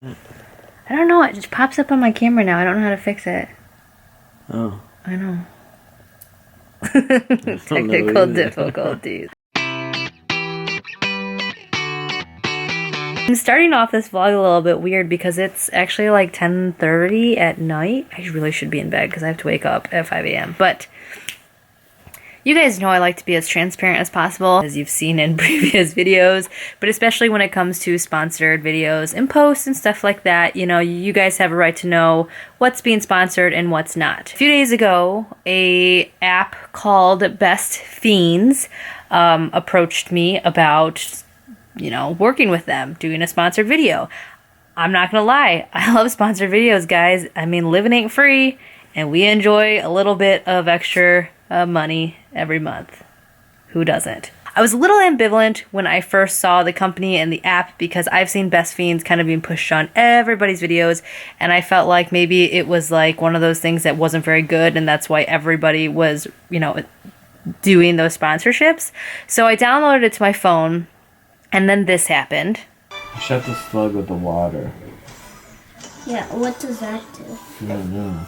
I don't know, it just pops up on my camera now. I don't know how to fix it. Oh. I know. Technical difficulties. I'm starting off this vlog a little bit weird because it's actually like 10:30 at night. I really should be in bed because I have to wake up at 5 a.m. But you guys know I like to be as transparent as possible, as you've seen in previous videos, but especially when it comes to sponsored videos and posts and stuff like that. You know, you guys have a right to know what's being sponsored and what's not. A few days ago, a app called Best Fiends approached me about, you know, working with them, doing a sponsored video. I'm not gonna lie, I love sponsored videos, guys. I mean, living ain't free, and we enjoy a little bit of extra money every month. Who doesn't? I was a little ambivalent when I first saw the company and the app because I've seen Best Fiends kind of being pushed on everybody's videos, and I felt like maybe it was like one of those things that wasn't very good, and that's why everybody was, you know, doing those sponsorships. So I downloaded it to my phone, and then this happened. Shut the slug with the water. Yeah, what does that do? I don't know.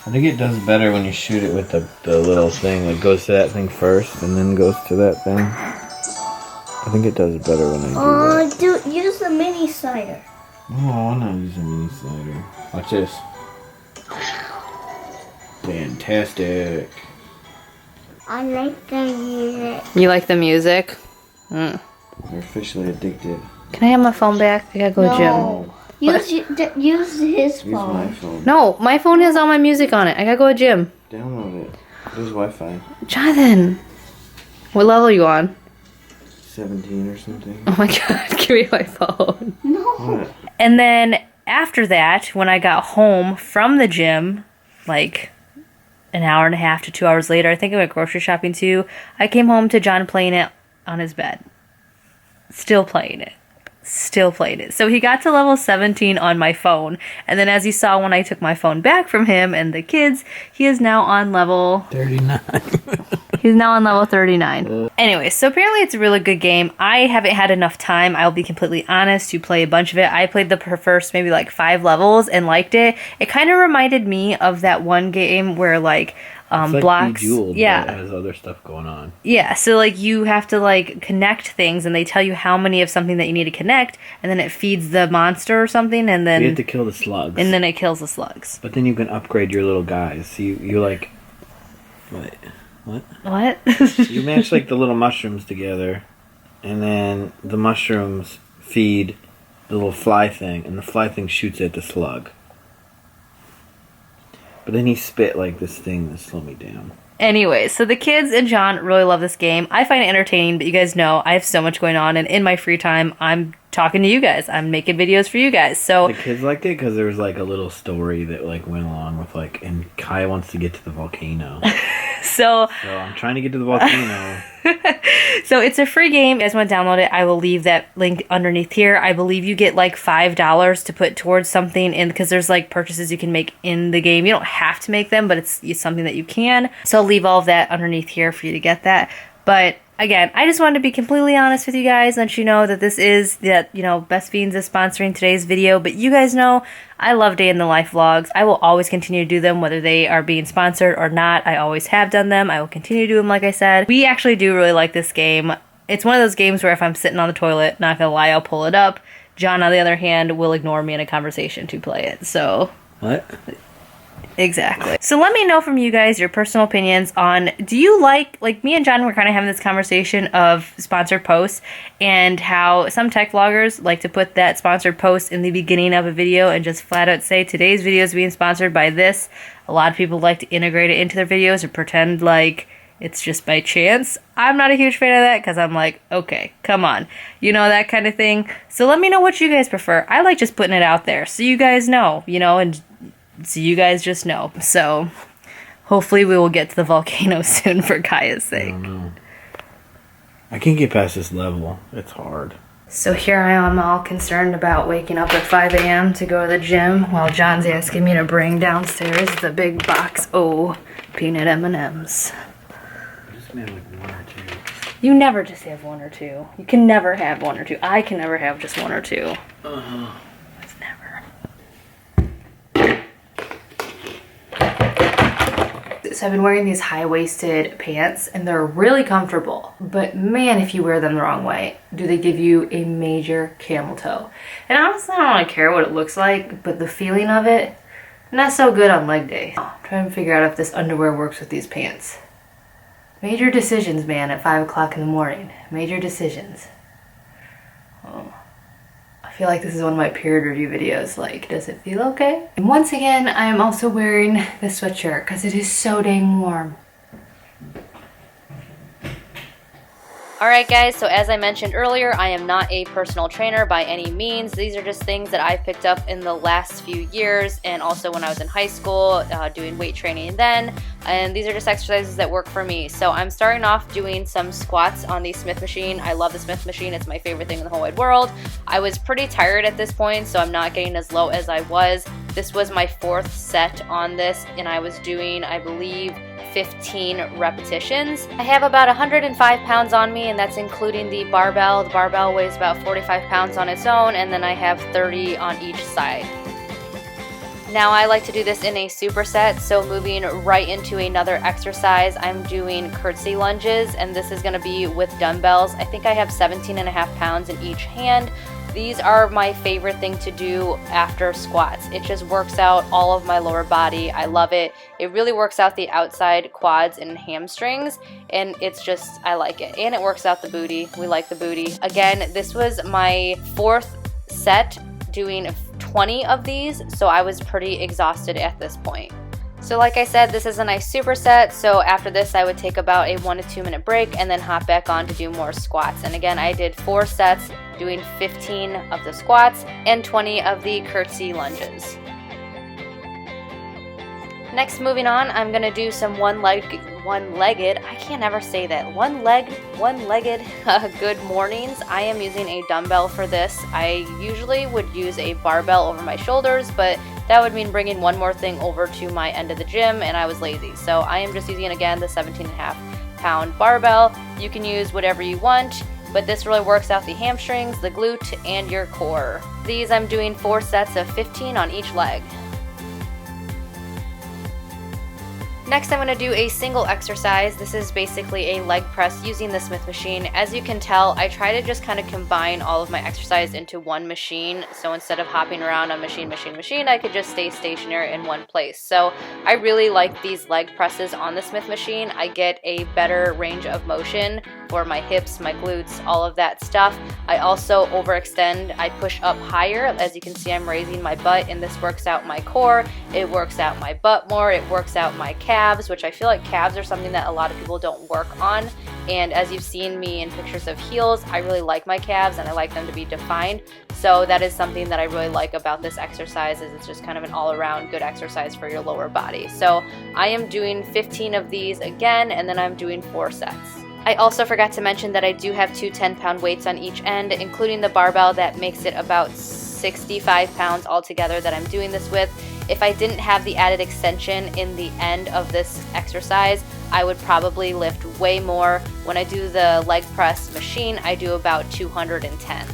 I think it does better when you shoot it with the little thing. It goes to that thing first and then goes to that thing. I think it does better when I do that. Use the mini slider. No, I want to use a mini slider. Watch this. Fantastic. I like the music. You like the music? Mm. You're officially addicted. Can I have my phone back? I gotta go to the gym. Use his phone. Use my phone. No, my phone has all my music on it. I gotta go to the gym. Download it. There's Wi-Fi. Jonathan, what level are you on? 17 or something. Oh my god, give me my phone. No. What? And then after that, when I got home from the gym, like an hour and a half to 2 hours later, I think I went grocery shopping too, I came home to John playing it on his bed. Still playing it. Still played it. So he got to level 17 on my phone, and then as you saw when I took my phone back from him and the kids, he is now on level 39. He's now on level 39. Anyway, so apparently it's a really good game. I haven't had enough time, I'll be completely honest, to play a bunch of it. I played the first maybe like 5 levels and liked it. It kind of reminded me of that one game where like it's like blocks. Bejeweled, yeah, but it has other stuff going on. Yeah, so like you have to like connect things, and they tell you how many of something that you need to connect, and then it feeds the monster or something, and then You have to kill the slugs. and then it kills the slugs. But then you can upgrade your little guys. So you like what? What? You match like the little mushrooms together, and then the mushrooms feed the little fly thing, and the fly thing shoots at the slug. But then he spit like this thing to slow me down. Anyway, so the kids and John really love this game. I find it entertaining, but you guys know I have so much going on, and in my free time, I'm talking to you guys. I'm making videos for you guys. So The kids liked it because there was like a little story that like went along with like, and Kai wants to get to the volcano. so So I'm trying to get to the volcano. So it's a free game. If you guys want to download it, I will leave that link underneath here. I believe you get like $5 to put towards something, and because there's like purchases you can make in the game. You don't have to make them, but it's something that you can. So I'll leave all of that underneath here for you to get that. But again, I just wanted to be completely honest with you guys, let you know that this is, that, you know, Best Fiends is sponsoring today's video, but you guys know I love day in the life vlogs. I will always continue to do them, whether they are being sponsored or not. I always have done them. I will continue to do them, like I said. We actually do really like this game. It's one of those games where if I'm sitting on the toilet, not gonna lie, I'll pull it up. John, on the other hand, will ignore me in a conversation to play it, so... What? Exactly. So let me know from you guys your personal opinions on, do you like me and John were kind of having this conversation of sponsored posts and how some tech vloggers like to put that sponsored post in the beginning of a video and just flat out say today's video is being sponsored by this. A lot of people like to integrate it into their videos or pretend like it's just by chance. I'm not a huge fan of that because I'm like, okay, come on. You know, that kind of thing. So let me know what you guys prefer. I like just putting it out there so you guys know, you know, and so you guys just know. So hopefully we will get to the volcano soon for Kaya's sake. I don't know. I can't get past this level. It's hard. So here I am all concerned about waking up at 5 a.m. to go to the gym while John's asking me to bring downstairs the big box O peanut M&Ms. I just made like 1 or 2. You never just have 1 or 2. You can never have 1 or 2. I can never have just 1 or 2. It's never. So I've been wearing these high-waisted pants and they're really comfortable, but man, if you wear them the wrong way, do they give you a major camel toe. And honestly, I don't really care what it looks like, but the feeling of it, not so good on leg day. I'm trying to figure out if this underwear works with these pants. Major decisions, man, at 5 o'clock in the morning. Major decisions. Oh. I feel like this is one of my period review videos. Like, does it feel okay? And once again, I am also wearing this sweatshirt because it is so dang warm. Alright guys, so as I mentioned earlier, I am not a personal trainer by any means. These are just things that I picked up in the last few years and also when I was in high school doing weight training then. And these are just exercises that work for me. So I'm starting off doing some squats on the Smith machine. I love the Smith machine. It's my favorite thing in the whole wide world. I was pretty tired at this point, so I'm not getting as low as I was. This was my 4th set on this and I was doing, I believe, 15 repetitions. I have about 105 pounds on me and that's including the barbell. The barbell weighs about 45 pounds on its own and then I have 30 on each side. Now I like to do this in a superset, so moving right into another exercise, I'm doing curtsy lunges and this is going to be with dumbbells. I think I have 17.5 pounds in each hand. These are my favorite thing to do after squats. It just works out all of my lower body. I love it. It really works out the outside quads and hamstrings and it's just, I like it. And it works out the booty. We like the booty. Again, this was my 4th set doing 20 of these, so I was pretty exhausted at this point. So like I said, this is a nice superset, so after this I would take about a 1 to 2 minute break and then hop back on to do more squats. And again, I did 4 sets doing 15 of the squats and 20 of the curtsy lunges. Next, moving on, I'm gonna do some one-legged, I can't ever say that, one-legged good mornings. I am using a dumbbell for this. I usually would use a barbell over my shoulders, but that would mean bringing one more thing over to my end of the gym and I was lazy. So I am just using, again, the 17.5 pound barbell. You can use whatever you want, but this really works out the hamstrings, the glute, and your core. These I'm doing 4 sets of 15 on each leg. Next, I'm going to do a single exercise. This is basically a leg press using the Smith machine. As you can tell, I try to just kind of combine all of my exercise into one machine. So instead of hopping around on machine, I could just stay stationary in one place. So I really like these leg presses on the Smith machine. I get a better range of motion for my hips, my glutes, all of that stuff. I also overextend. I push up higher. As you can see, I'm raising my butt and this works out my core. It works out my butt more. It works out my calves, which I feel like calves are something that a lot of people don't work on. And as you've seen me in pictures of heels, I really like my calves and I like them to be defined. So that is something that I really like about this exercise, is it's just kind of an all-around good exercise for your lower body. So I am doing 15 of these again, and then I'm doing 4 sets. I also forgot to mention that I do have 2 10-pound weights on each end, including the barbell. That makes it about 65 pounds altogether that I'm doing this with. If I didn't have the added extension in the end of this exercise, I would probably lift way more. When I do the leg press machine, I do about 210.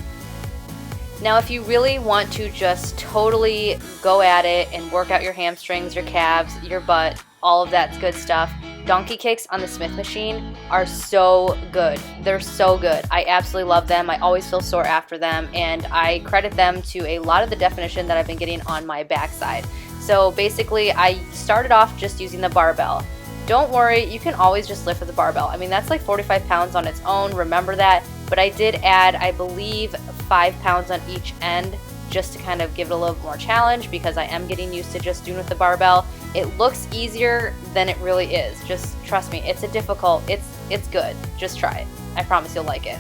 Now, if you really want to just totally go at it and work out your hamstrings, your calves, your butt, all of that good stuff, donkey kicks on the Smith machine are so good. They're so good. I absolutely love them. I always feel sore after them, and I credit them to a lot of the definition that I've been getting on my backside. So basically, I started off just using the barbell. Don't worry, you can always just lift with the barbell. I mean, that's like 45 pounds on its own, remember that. But I did add, I believe, 5 pounds on each end just to kind of give it a little more challenge, because I am getting used to just doing with the barbell. It looks easier than it really is. Just trust me, it's it's good. Just try it. I promise you'll like it.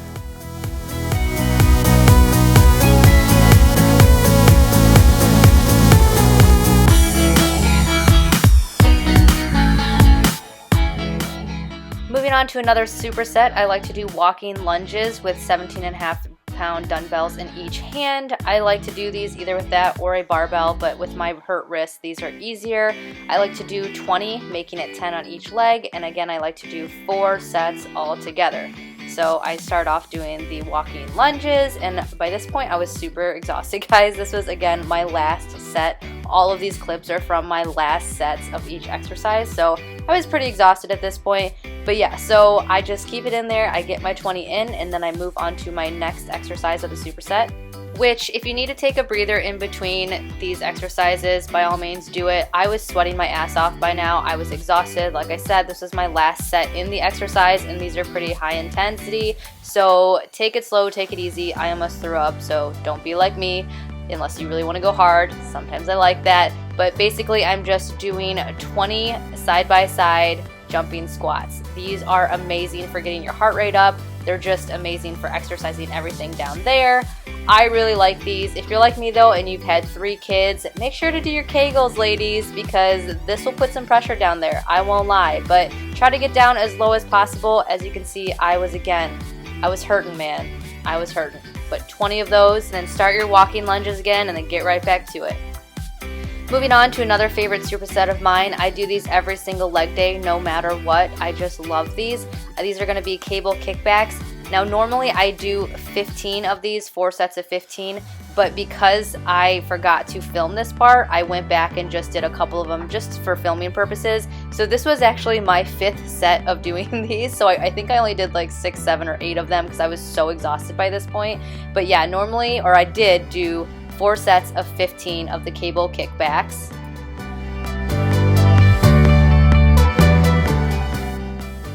Moving on to another superset, I like to do walking lunges with 17.5 pound dumbbells in each hand. I like to do these either with that or a barbell, but with my hurt wrist, these are easier. I like to do 20, making it 10 on each leg, and again, I like to do 4 sets all together. So I start off doing the walking lunges, and by this point I was super exhausted, guys. This was, again, my last set all of these clips are from my last sets of each exercise, so I was pretty exhausted at this point. But yeah, so I just keep it in there, I get my 20 in, and then I move on to my next exercise of the superset. Which, if you need to take a breather in between these exercises, by all means do it. I was sweating my ass off by now. I was exhausted. Like I said, this was my last set in the exercise, and these are pretty high intensity. So take it slow, take it easy. I almost threw up, so don't be like me unless you really want to go hard. Sometimes I like that. But basically, I'm just doing 20 side-by-side jumping squats. These are amazing for getting your heart rate up. They're just amazing for exercising everything down there. I really like these. If you're like me though and you've had 3 kids, make sure to do your Kegels, ladies, because this will put some pressure down there. I won't lie, but try to get down as low as possible. As you can see, I was hurting, man. I was hurting. But 20 of those, and then start your walking lunges again, and then get right back to it. Moving on to another favorite superset of mine. I do these every single leg day, no matter what. I just love these. These are going to be cable kickbacks. Now, normally I do 15 of these, 4 sets of 15, but because I forgot to film this part, I went back and just did a couple of them just for filming purposes. So this was actually my 5th set of doing these, so I think I only did like 6, 7, or 8 of them because I was so exhausted by this point. But yeah, normally, or I did do 4 sets of 15 of the cable kickbacks.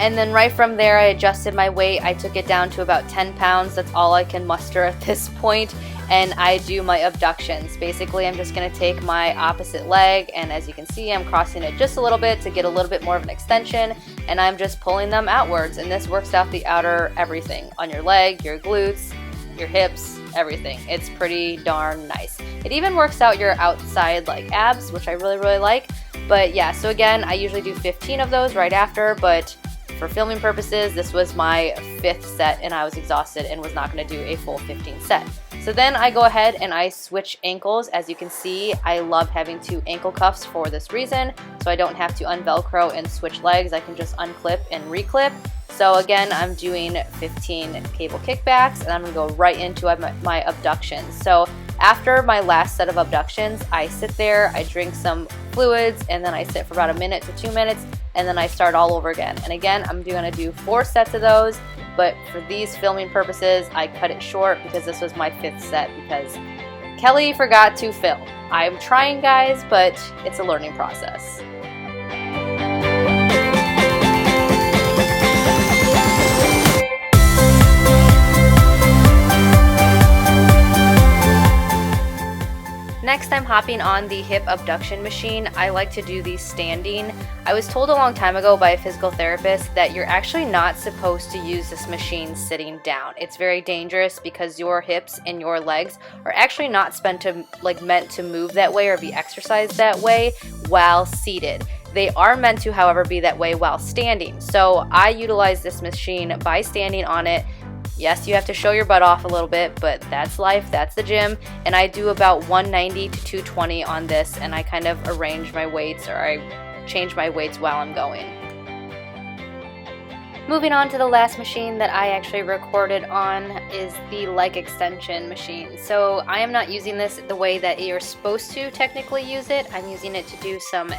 And then right from there, I adjusted my weight. I took it down to about 10 pounds. That's all I can muster at this point. And I do my abductions. Basically, I'm just gonna take my opposite leg, and as you can see, I'm crossing it just a little bit to get a little bit more of an extension, and I'm just pulling them outwards. And this works out the outer everything on your leg, your glutes, your hips, everything. It's pretty darn nice. It even works out your outside like abs, which I really like. But yeah, so again, I usually do 15 of those right after, but for filming purposes, this was my 5th set and I was exhausted and was not going to do a full 15 set. So then I go ahead and I switch ankles. As you can see, I love having 2 ankle cuffs for this reason, so I don't have to unvelcro and switch legs. I can just unclip and reclip. So again, I'm doing 15 cable kickbacks, and I'm going to go right into my abductions. So after my last set of abductions, I sit there, I drink some fluids, and then I sit for about 1 minute to 2 minutes, and then I start all over again. And again, I'm going to do 4 sets of those, but for these filming purposes, I cut it short because this was my 5th set because Kelly forgot to film. I'm trying, guys, but it's a learning process. Next, I'm hopping on the hip abduction machine. I like to do these standing. I was told a long time ago by a physical therapist that you're actually not supposed to use this machine sitting down. It's very dangerous because your hips and your legs are actually not meant to move that way or be exercised that way while seated. They are meant to, however, be that way while standing. So I utilize this machine by standing on it. Yes, you have to show your butt off a little bit, but that's life, that's the gym. And I do about 190 to 220 on this, and I kind of arrange my weights, or I change my weights while I'm going. Moving on to the last machine that I actually recorded on is the leg extension machine. So I am not using this the way that you're supposed to technically use it. I'm using it to do some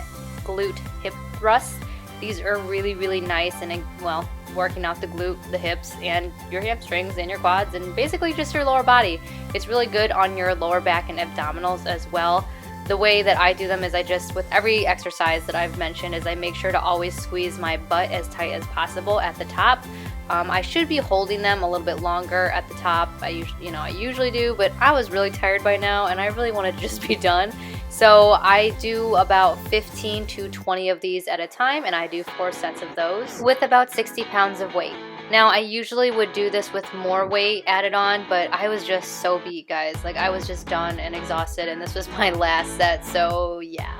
glute hip thrusts. These are really nice and, well, working out the glute, the hips, and your hamstrings and your quads, and basically just your lower body. It's really good on your lower back and abdominals as well. The way that I do them is I just, with every exercise that I've mentioned, is I make sure to always squeeze my butt as tight as possible at the top. I should be holding them a little bit longer at the top. I usually do, but I was really tired by now and I really wanted to just be done. So I do about 15 to 20 of these at a time, and I do 4 sets of those with about 60 pounds of weight. Now, I usually would do this with more weight added on, but I was just so beat, guys. Like, I was just done and exhausted, and this was my last set, so yeah.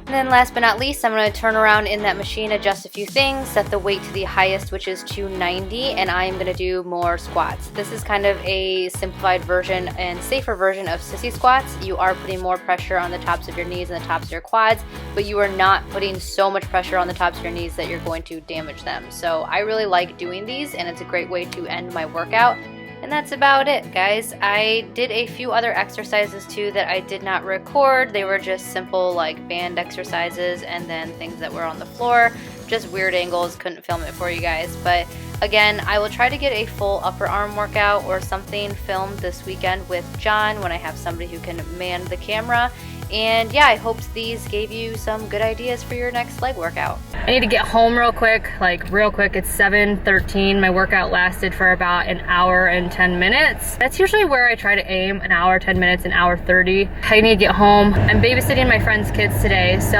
And then last but not least, I'm going to turn around in that machine, adjust a few things, set the weight to the highest, which is 290, and I am going to do more squats. This is kind of a simplified version and safer version of sissy squats. You are putting more pressure on the tops of your knees and the tops of your quads, but you are not putting so much pressure on the tops of your knees that you're going to damage them. So I really like doing these, and it's a great way to end my workout. And that's about it, guys. I did a few other exercises too that I did not record. They were just simple like band exercises and then things that were on the floor. Just weird angles, couldn't film it for you guys. But again, I will try to get a full upper arm workout or something filmed this weekend with John when I have somebody who can man the camera. And yeah, I hope these gave you some good ideas for your next leg workout. I need to get home real quick, like real quick. It's 7:13. My workout lasted for about an hour and 10 minutes. That's usually where I try to aim, an hour, 10 minutes, an hour 30. I need to get home. I'm babysitting my friend's kids today, so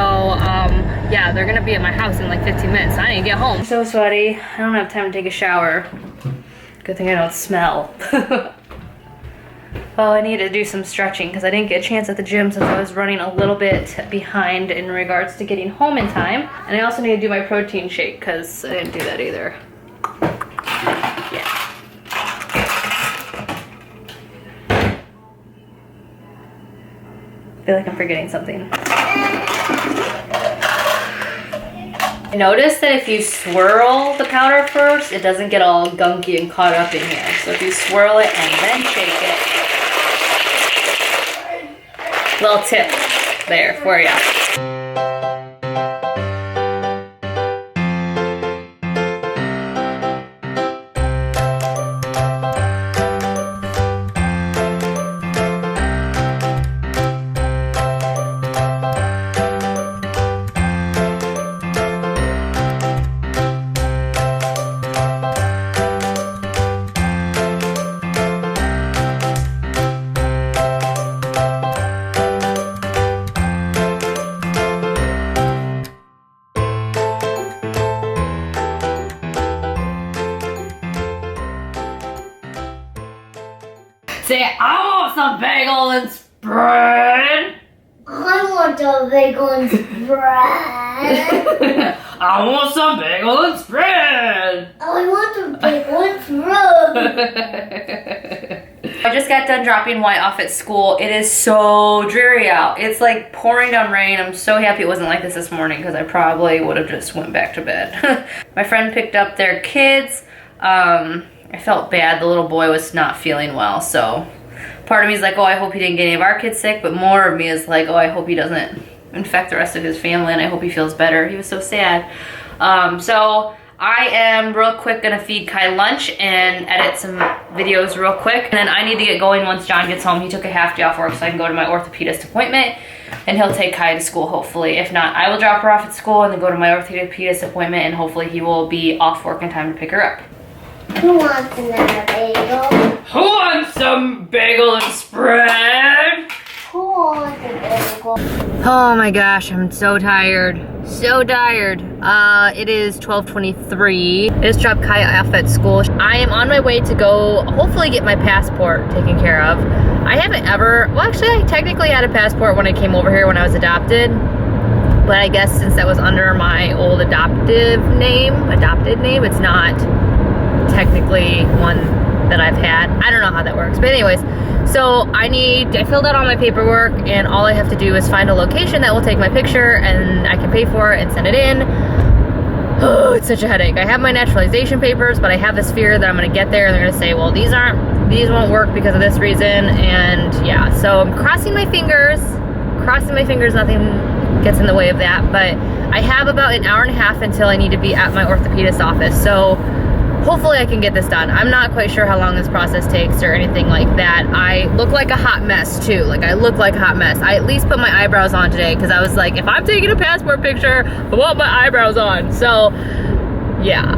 yeah, they're gonna be at my house in like 15 minutes. I need to get home. I'm so sweaty. I don't have time to take a shower. Good thing I don't smell. Oh, I need to do some stretching because I didn't get a chance at the gym since I was running a little bit behind in regards to getting home in time. And I also need to do my protein shake because I didn't do that either. Yeah. I feel like I'm forgetting something. I noticed that if you swirl the powder first, it doesn't get all gunky and caught up in here. So if you swirl it and then shake it, little tip there for you. Say, I want some bagel and spread. I want a bagel and spread. I want some bagel and spread. I want a bagel and spread. I just got done dropping White off at school. It is so dreary out. It's like pouring down rain. I'm so happy it wasn't like this morning because I probably would have just went back to bed. My friend picked up their kids. I felt bad. The little boy was not feeling well, so part of me is like, oh, I hope he didn't get any of our kids sick, but more of me is like, oh, I hope he doesn't infect the rest of his family, and I hope he feels better. He was so sad. So I am real quick gonna feed Kai lunch and edit some videos real quick, and then I need to get going once John gets home. He took a half day off work so I can go to my orthopedist appointment, and he'll take Kai to school hopefully. If not, I will drop her off at school and then go to my orthopedist appointment, and hopefully he will be off work in time to pick her up. Who wants another bagel? Who wants some bagel and spread? Who wants a bagel? Oh my gosh, I'm so tired. So tired. It is 12:23. I just dropped Kai off at school. I am on my way to go hopefully get my passport taken care of. I haven't ever, well actually I technically had a passport when I came over here when I was adopted. But I guess since that was under my old adopted name, it's not technically one that I've had. I don't know how that works, but anyways, so I filled out all my paperwork, and all I have to do is find a location that will take my picture, and I can pay for it and send it in. Oh, it's such a headache. I have my naturalization papers, but I have this fear that I'm gonna get there and they're gonna say, well, these won't work because of this reason, and yeah, so I'm crossing my fingers, nothing gets in the way of that, but I have about an hour and a half until I need to be at my orthopedist office, so hopefully I can get this done. I'm not quite sure how long this process takes or anything like that. I look like a hot mess too. I look like a hot mess. I at least put my eyebrows on today because I was like, if I'm taking a passport picture, I want my eyebrows on. So, yeah.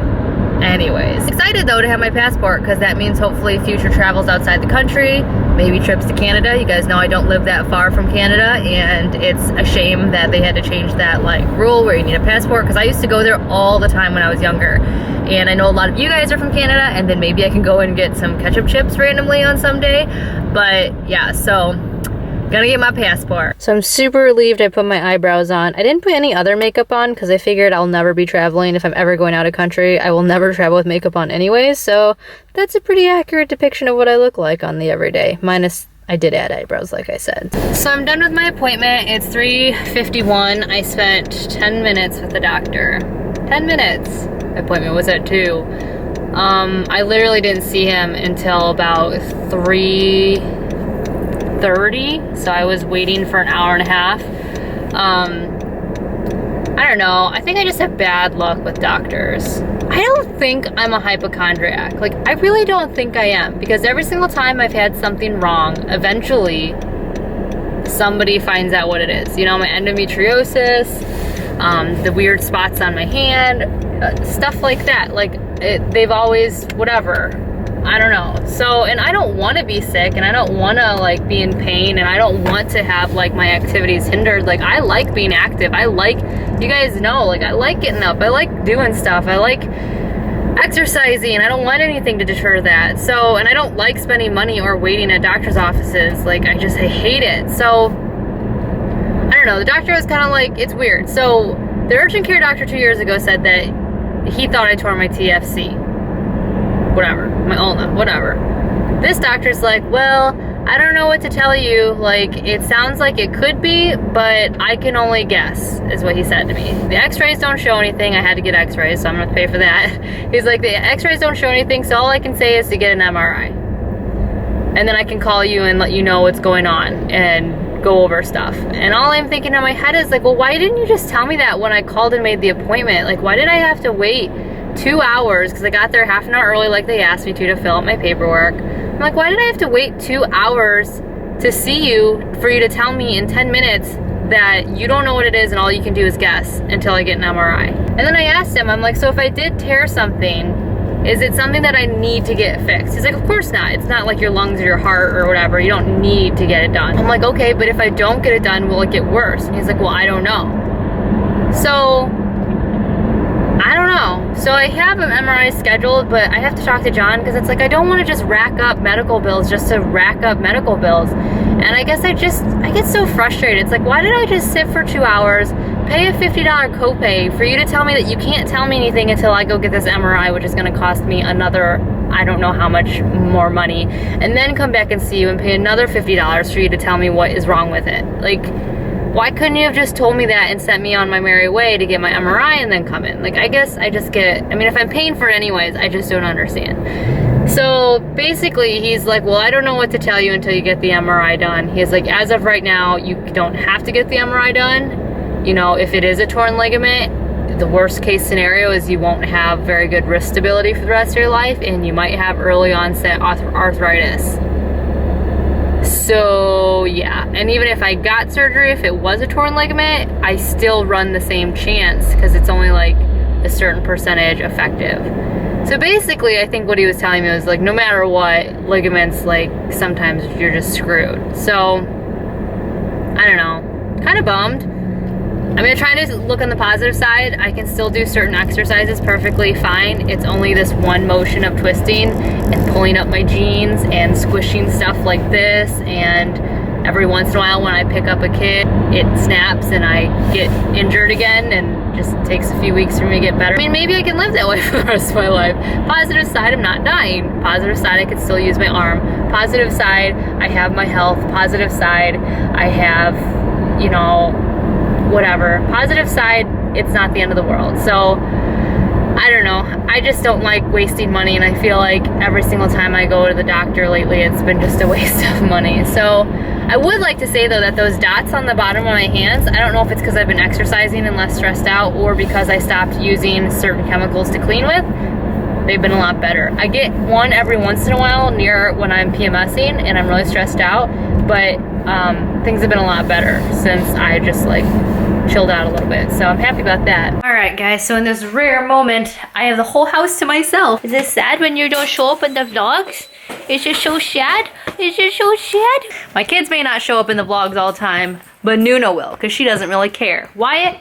Anyways, excited though to have my passport because that means hopefully future travels outside the country, maybe trips to Canada. You guys know I don't live that far from Canada, and it's a shame that they had to change that rule where you need a passport because I used to go there all the time when I was younger. And I know a lot of you guys are from Canada, and then maybe I can go and get some ketchup chips randomly on some day. But yeah, so gonna get my passport. So I'm super relieved I put my eyebrows on. I didn't put any other makeup on because I figured I'll never be traveling. If I'm ever going out of country, I will never travel with makeup on anyways. So that's a pretty accurate depiction of what I look like on the everyday. Minus I did add eyebrows, like I said. So I'm done with my appointment. It's 3:51. I spent 10 minutes with the doctor. 10 minutes. My appointment was at 2. I literally didn't see him until about 3:30, so I was waiting for an hour and a half. I don't know, I think I just have bad luck with doctors. I don't think I'm a hypochondriac. Like, I really don't think I am, because every single time I've had something wrong, eventually somebody finds out what it is. You know, my endometriosis, the weird spots on my hand, stuff like that. Like, they've always, whatever. I don't know. So, and I don't want to be sick, and I don't want to like be in pain, and I don't want to have like my activities hindered. Like, I like being active. I like, you guys know, like, I like getting up. I like doing stuff. I like exercising. I don't want anything to deter that. So, and I don't like spending money or waiting at doctor's offices. Like, I hate it. So, I don't know. The doctor was kind of like, it's weird. So, the urgent care doctor 2 years ago said that he thought I tore my TFC. Whatever, my ulna, whatever. This doctor's like, well, I don't know what to tell you. Like, it sounds like it could be, but I can only guess, is what he said to me. The x-rays don't show anything. I had to get x-rays, so I'm gonna pay for that. He's like, the x-rays don't show anything, so all I can say is to get an MRI. And then I can call you and let you know what's going on and go over stuff. And all I'm thinking in my head is like, well, why didn't you just tell me that when I called and made the appointment? Like, why did I have to wait 2 hours, because I got there half an hour early like they asked me to fill out my paperwork. I'm like, why did I have to wait 2 hours to see you for you to tell me in 10 minutes that you don't know what it is and all you can do is guess until I get an MRI? And then I asked him, I'm like, so if I did tear something, is it something that I need to get fixed? He's like, of course not. It's not like your lungs or your heart or whatever. You don't need to get it done. I'm like, okay, but if I don't get it done, will it get worse? And he's like, well, I don't know. So, I don't know. So I have an MRI scheduled, but I have to talk to John, because it's like, I don't want to just rack up medical bills just to rack up medical bills. And I guess I get so frustrated. It's like, why did I just sit for 2 hours, pay a $50 copay for you to tell me that you can't tell me anything until I go get this MRI, which is going to cost me another, I don't know how much more money, and then come back and see you and pay another $50 for you to tell me what is wrong with it. Like, why couldn't you have just told me that and sent me on my merry way to get my MRI and then come in? Like, I guess I just get, I mean, if I'm paying for it anyways, I just don't understand. So basically he's like, well, I don't know what to tell you until you get the MRI done. He's like, as of right now, you don't have to get the MRI done. You know, if it is a torn ligament, the worst case scenario is you won't have very good wrist stability for the rest of your life, and you might have early onset arthritis. So yeah, and even if I got surgery, if it was a torn ligament, I still run the same chance, because it's only like a certain percentage effective. So basically, I think what he was telling me was like, no matter what, ligaments, like, sometimes you're just screwed. So, I don't know, kind of bummed. I'm gonna try to look on the positive side. I can still do certain exercises perfectly fine. It's only this one motion of twisting and pulling up my jeans and squishing stuff like this, and every once in a while when I pick up a kid, it snaps and I get injured again, and just takes a few weeks for me to get better. I mean, maybe I can live that way for the rest of my life. Positive side, I'm not dying. Positive side, I could still use my arm. Positive side, I have my health. Positive side, I have, you know, whatever. Positive side, it's not the end of the world. So, I don't know. I just don't like wasting money, and I feel like every single time I go to the doctor lately, it's been just a waste of money. So, I would like to say though that those dots on the bottom of my hands, I don't know if it's because I've been exercising and less stressed out, or because I stopped using certain chemicals to clean with, they've been a lot better. I get one every once in a while near when I'm PMSing and I'm really stressed out, but things have been a lot better since I just like chilled out a little bit. So I'm happy about that. All right, guys, so in this rare moment, I have the whole house to myself. Is it sad when you don't show up in the vlogs? Is it so sad? Is it so sad? My kids may not show up in the vlogs all the time, but Nuna will, because she doesn't really care. Wyatt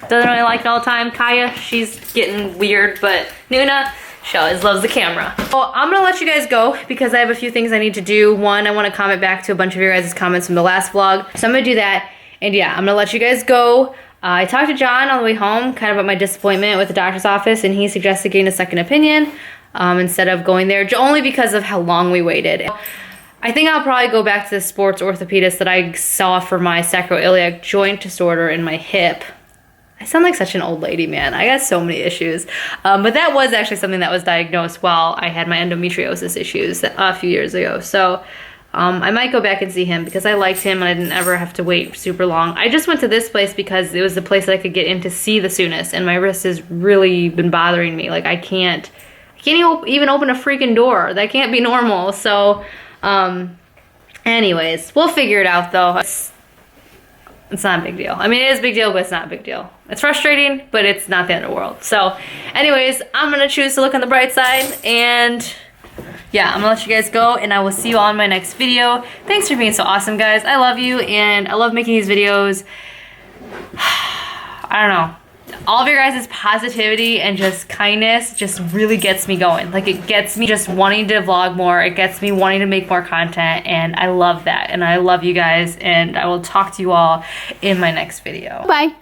doesn't really like it all the time. Kaya, she's getting weird, but Nuna, she always loves the camera. Well, I'm gonna let you guys go because I have a few things I need to do. One, I want to comment back to a bunch of your guys' comments from the last vlog, so I'm gonna do that. And yeah, I'm gonna let you guys go. I talked to John on the way home, kind of about my disappointment with the doctor's office, and he suggested getting a second opinion instead of going there, only because of how long we waited. I think I'll probably go back to the sports orthopedist that I saw for my sacroiliac joint disorder in my hip. I sound like such an old lady, man. I got so many issues. But that was actually something that was diagnosed while I had my endometriosis issues a few years ago. So I might go back and see him because I liked him and I didn't ever have to wait super long. I just went to this place because it was the place that I could get in to see the soonest, and my wrist has really been bothering me. Like I can't even open a freaking door. That can't be normal. So anyways, we'll figure it out though. It's not a big deal. I mean, it is a big deal, but it's not a big deal. It's frustrating, but it's not the end of the world. So anyways, I'm gonna choose to look on the bright side, and yeah, I'm gonna let you guys go, and I will see you all in my next video. Thanks for being so awesome, guys. I love you, and I love making these videos. I don't know. All of your guys' positivity and just kindness just really gets me going. Like, it gets me just wanting to vlog more. It gets me wanting to make more content, and I love that. And I love you guys, and I will talk to you all in my next video. Bye.